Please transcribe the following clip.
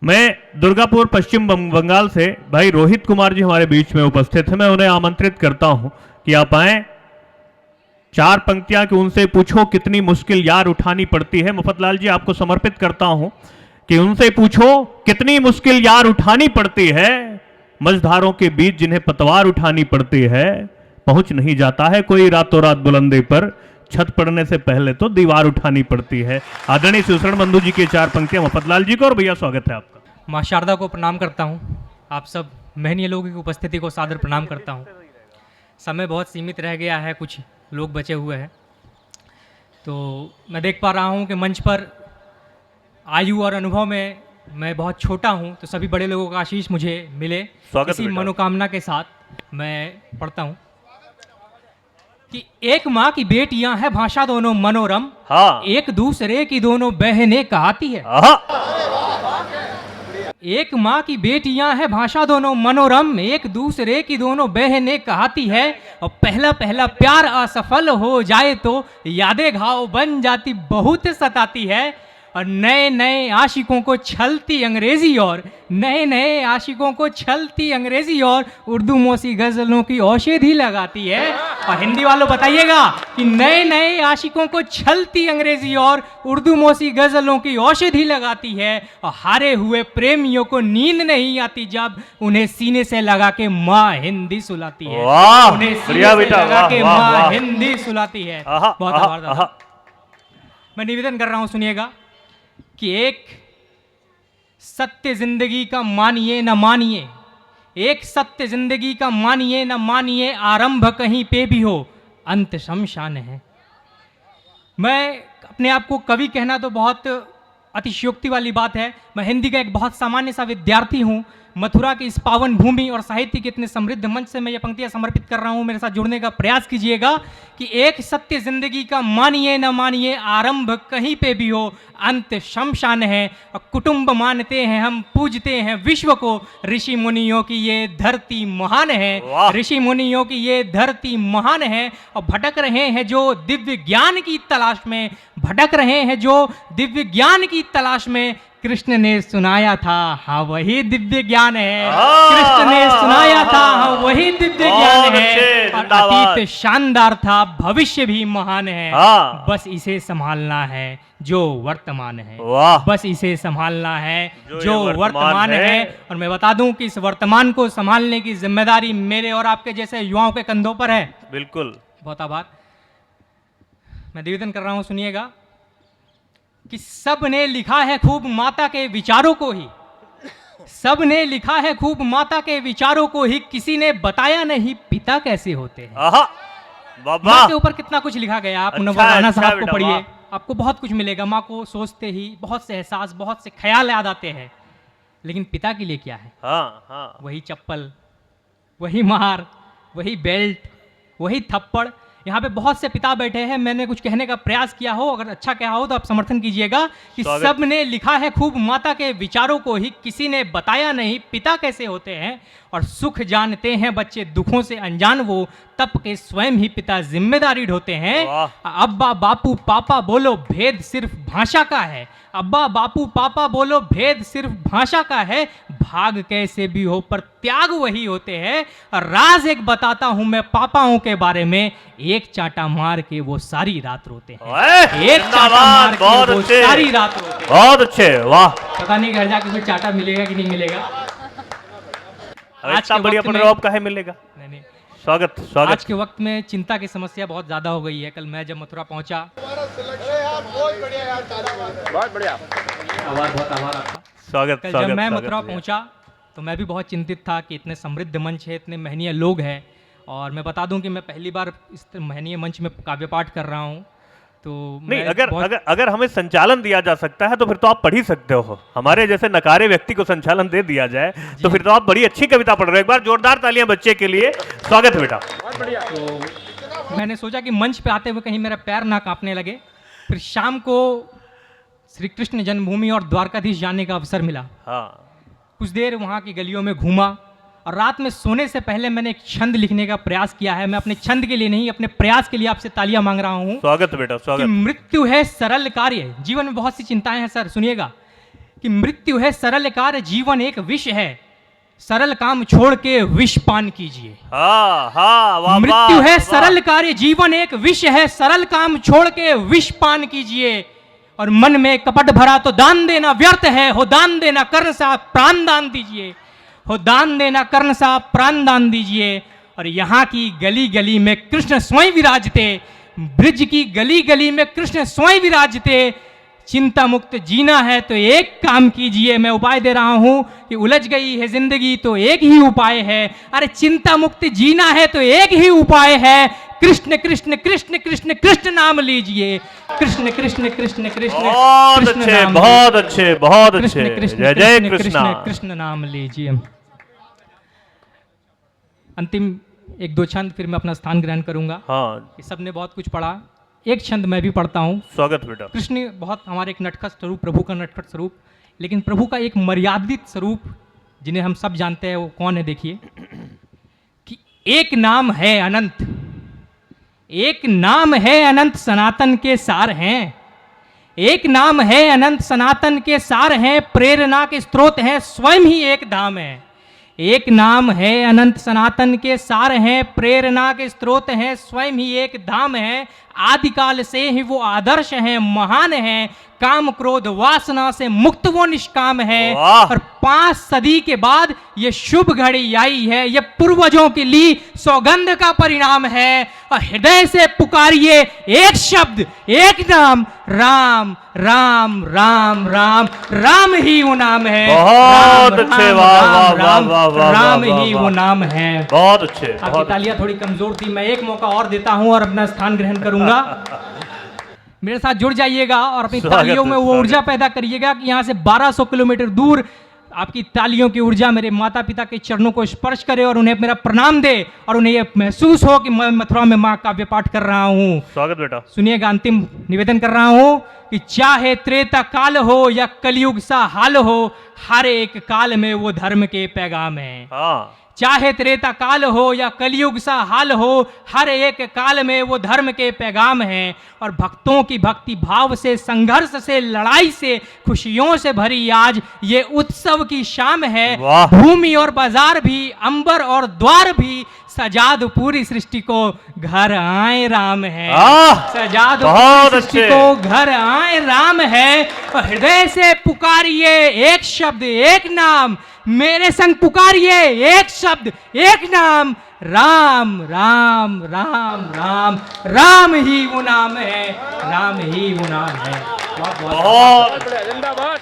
मैं दुर्गापुर पश्चिम बंगाल से भाई रोहित कुमार जी हमारे बीच में उपस्थित हैं। मैं उन्हें आमंत्रित करता हूं कि आप आए, चार पंक्तियां कि उनसे पूछो कितनी मुश्किल यार उठानी पड़ती है। मफतलाल जी आपको समर्पित करता हूं कि उनसे पूछो कितनी मुश्किल यार उठानी पड़ती है, मझधारों के बीच जिन्हें पतवार उठानी पड़ती है, पहुंच नहीं जाता है कोई रातों रात बुलंदी पर, छत पड़ने से पहले तो दीवार उठानी पड़ती है। आदरणीय शिवशरण बंधु जी की चार पंक्तियां मफतलाल जी को। और भैया स्वागत है आपका। माँ शारदा को प्रणाम करता हूँ, आप सब महनीय लोगों की उपस्थिति को सादर प्रणाम करता हूँ। समय बहुत सीमित रह गया है, कुछ लोग बचे हुए हैं, तो मैं देख पा रहा हूँ कि मंच पर आयु और अनुभव में मैं बहुत छोटा हूँ, तो सभी बड़े लोगों का आशीष मुझे मिले, इसी मनोकामना के साथ मैं पढ़ता हूँ कि एक माँ की बेटियां हैं भाषा दोनों मनोरम, हाँ। एक दूसरे की दोनों बहनें कहाती है। एक माँ की बेटियां हैं भाषा दोनों मनोरम, एक दूसरे की दोनों बहनें कहाती है। और पहला पहला प्यार असफल हो जाए तो यादें घाव बन जाती, बहुत सताती है। और नए नए आशिकों को छलती अंग्रेजी और नए नए आशिकों को छलती अंग्रेजी और उर्दू मौसी गजलों की औषधि लगाती है। और हिंदी वालों बताइएगा कि नए नए आशिकों को छलती अंग्रेजी और उर्दू मौसी गजलों की औषधि लगाती है। और हारे हुए प्रेमियों को नींद नहीं आती जब उन्हें सीने से लगा के माँ हिंदी सुलाती है। उन्हें सीने से लगा के माँ हिंदी सुलाती है। बहुत आभार। मैं निवेदन कर रहा हूँ, सुनिएगा कि एक सत्य जिंदगी का मानिए न मानिए, एक सत्य जिंदगी का मानिए न मानिए, आरंभ कहीं पे भी हो अंत शमशान है। मैं अपने आप को कवि कहना तो बहुत अतिशयोक्ति वाली बात है। मैं हिंदी का एक बहुत सामान्य सा विद्यार्थी हूँ। मथुरा की इस पावन भूमि और साहित्य के इतने समृद्ध मंच से मैं ये पंक्तियाँ समर्पित कर रहा हूँ। मेरे साथ जुड़ने का प्रयास कीजिएगा कि एक सत्य जिंदगी का मानिए न मानिए, आरंभ कहीं पे भी हो अंत शमशान है। कुटुंब मानते हैं हम, पूजते हैं विश्व को, ऋषि मुनियों की ये धरती महान है, ऋषि मुनियों की ये धरती महान है। और भटक रहे हैं जो दिव्य ज्ञान की तलाश में, भटक रहे हैं जो दिव्य ज्ञान की तलाश में, कृष्ण ने सुनाया था हाँ वही दिव्य ज्ञान है, कृष्ण ने सुनाया था हाँ वही दिव्य ज्ञान है। और अतीत शानदार था, भविष्य भी महान है, बस इसे संभालना है जो वर्तमान है, बस इसे संभालना है जो वर्तमान है। और मैं बता दूं कि इस वर्तमान को संभालने की जिम्मेदारी मेरे और आपके जैसे युवाओं के कंधों पर है। बिल्कुल, बहुत आभार। मैं निवेदन कर रहा हूं, सुनिएगा कि सब ने लिखा है खूब माता के विचारों को ही, सब ने लिखा है खूब माता के विचारों को ही, किसी ने बताया नहीं पिता कैसे होते हैं। माँ के ऊपर कितना कुछ लिखा गया, आप मुनव्वर राणा साहब को पढ़िए, आपको बहुत कुछ मिलेगा। माँ को सोचते ही बहुत से एहसास, बहुत से ख्याल याद आते हैं, लेकिन पिता के लिए क्या है? वही चप्पल, वही मार, वही बेल्ट, वही थप्पड़। यहाँ पे बहुत से पिता बैठे हैं, मैंने कुछ कहने का प्रयास किया हो, अगर अच्छा कहा हो तो आप समर्थन कीजिएगा कि सब ने लिखा है खूब माता के विचारों को ही, किसी ने बताया नहीं पिता कैसे होते हैं। और सुख जानते हैं बच्चे दुखों से अनजान वो, तब के स्वयं ही पिता जिम्मेदारी ढोते हैं। अब्बा बापू पापा बोलो भेद सिर्फ भाषा का है, अब्बा बापू पापा बोलो भेद सिर्फ भाषा का है, भाग कैसे भी हो पर त्याग वही होते हैं। राज एक बताता हूं मैं पापाओं के बारे में, एक चाटा मार के वो सारी रात रोते हैं, एक चाटा मार के वो सारी रात रोते हैं। बहुत अच्छे, वाह। पता नहीं घर जाके कोई चाटा मिलेगा कि नहीं मिलेगा। आज के बढ़िया पढ़ रहे हो आप, काहे मिलेगा? नहीं। स्वागत स्वागत। आज के वक्त में चिंता की समस्या बहुत ज्यादा हो गई है। कल मैं जब मथुरा पहुंचा, बहुत बढ़िया, बहुत आभार आपका। स्वागत। कल जब मैं मथुरा पहुंचा तो मैं भी बहुत चिंतित था कि इतने समृद्ध मंच है, इतने महनीय लोग हैं। और मैं बता दूं कि मैं पहली बार इस महनीय मंच में काव्य पाठ कर रहा हूं, तो नहीं, अगर हमें संचालन दिया जा सकता है तो फिर तो आप पढ़ ही सकते हो। हमारे जैसे नकारे व्यक्ति को संचालन दे दिया जाए तो फिर तो आप बड़ी अच्छी कविता पढ़ रहे हो। एक बार जोरदार तालियां बच्चे के लिए। स्वागत है बेटा। तो मैंने सोचा कि मंच पे आते हुए कहीं मेरा पैर ना कांपने लगे। फिर शाम को श्री कृष्ण जन्मभूमि और द्वारकाधीश जाने का अवसर मिला। कुछ देर वहाँ की गलियों में घूमा, और रात में सोने से पहले मैंने एक छंद लिखने का प्रयास किया है। मैं अपने छंद के लिए नहीं, अपने प्रयास के लिए आपसे तालियां मांग रहा हूं। स्वागत बेटा, स्वागत। मृत्यु है सरल कार्य, जीवन में बहुत सी चिंताएं हैं सर, सुनिएगा। कि मृत्यु है सरल कार्य, जीवन एक विष है, सरल काम छोड़ के विष पान कीजिए। हाँ हाँ, वाह मृत्यु वाह, है वाह। सरल कार्य, जीवन एक विष है, सरल काम छोड़ के विष पान कीजिए। और मन में कपट भरा तो दान देना व्यर्थ है, हो दान देना कर्ण सा प्राण दान दीजिए, हो दान देना कर्ण सा प्राण दान दीजिए। और यहाँ की गली गली में कृष्ण स्वयं विराजते, ब्रिज की गली गली में कृष्ण स्वयं विराजते। चिंता मुक्त जीना है तो एक काम कीजिए, मैं उपाय दे रहा हूं कि उलझ गई है जिंदगी तो एक ही उपाय है। अरे चिंता मुक्त जीना है तो एक ही उपाय है, कृष्ण कृष्ण कृष्ण कृष्ण कृष्ण नाम लीजिए, कृष्ण कृष्ण कृष्ण कृष्ण बहुत कृष्ण अच्छे, नाम बहुत अच्छे, बहुत कृष्ण अच्छे। कृष्ण जय जय कृष्ण कृष्णा। कृष्ण कृष्ण नाम लीजिए। अंतिम एक दो छंद फिर मैं अपना स्थान ग्रहण करूंगा। हाँ, ये सबने बहुत कुछ पढ़ा, एक छंद मैं भी पढ़ता हूँ। स्वागत बेटा। कृष्ण बहुत हमारे एक नटखट स्वरूप, प्रभु का नटखट स्वरूप, लेकिन प्रभु का एक मर्यादित स्वरूप जिन्हें हम सब जानते हैं वो कौन है? देखिए कि एक नाम है अनंत, एक नाम है अनंत सनातन के सार हैं, एक नाम है अनंत सनातन के सार हैं, प्रेरणा के स्रोत हैं, स्वयं ही एक धाम है। एक नाम है अनंत सनातन के सार हैं, प्रेरणा के स्रोत हैं, स्वयं ही एक धाम है। आदिकाल से ही वो आदर्श हैं, महान हैं, काम क्रोध वासना से मुक्त वो निष्काम है। वाह! और 5 सदी के बाद ये शुभ घड़ी आई है, ये पूर्वजों के लिए सौगंध का परिणाम है। और हृदय से पुकारिए एक शब्द, एक नाम, राम राम राम राम, राम ही वो नाम है। बहुत राम, अच्छे, राम, वाह, राम, वाह, राम, वाह, वाह, राम वाह, ही वाह, वो वाह। नाम है। बहुत अच्छे, आपकी बहुत तालियां थोड़ी कमजोर थी, मैं एक मौका और देता हूं और अपना स्थान ग्रहण करूंगा। मेरे साथ जुड़ जाइएगा और अपनी स्वागत तालियों में है, वो स्वागत। ऊर्जा पैदा करिएगा कि यहाँ से 1200 किलोमीटर दूर आपकी तालियों की ऊर्जा मेरे माता पिता के चरणों को स्पर्श करे और उन्हें मेरा प्रणाम दे और उन्हें ये महसूस हो कि मैं मथुरा में माँ काव्य पाठ कर रहा हूँ। स्वागत बेटा। सुनिएगा, अंतिम निवेदन कर रहा हूं कि चाहे त्रेता काल हो या कलयुग सा हाल हो, हर एक काल में वो धर्म के पैगाम है। हाँ, चाहे त्रेता काल हो या कलयुग सा हाल हो, हर एक काल में वो धर्म के पैगाम हैं। और भक्तों की भक्ति भाव से, संघर्ष से, लड़ाई से, खुशियों से भरी आज ये उत्सव की शाम है। वाह! भूमि और बाजार भी, अंबर और द्वार भी, सजा दो पूरी सृष्टि को, घर आए राम है। आह! सजा दो बहुत पूरी सृष्टि अच्छे। को, घर आए राम है। और हृदय से पुकारिए एक शब्द, एक नाम, मेरे संग पुकारिए एक शब्द, एक नाम, राम राम राम राम, राम ही वो नाम है, राम ही वो नाम है। बहुत बहुत बहुत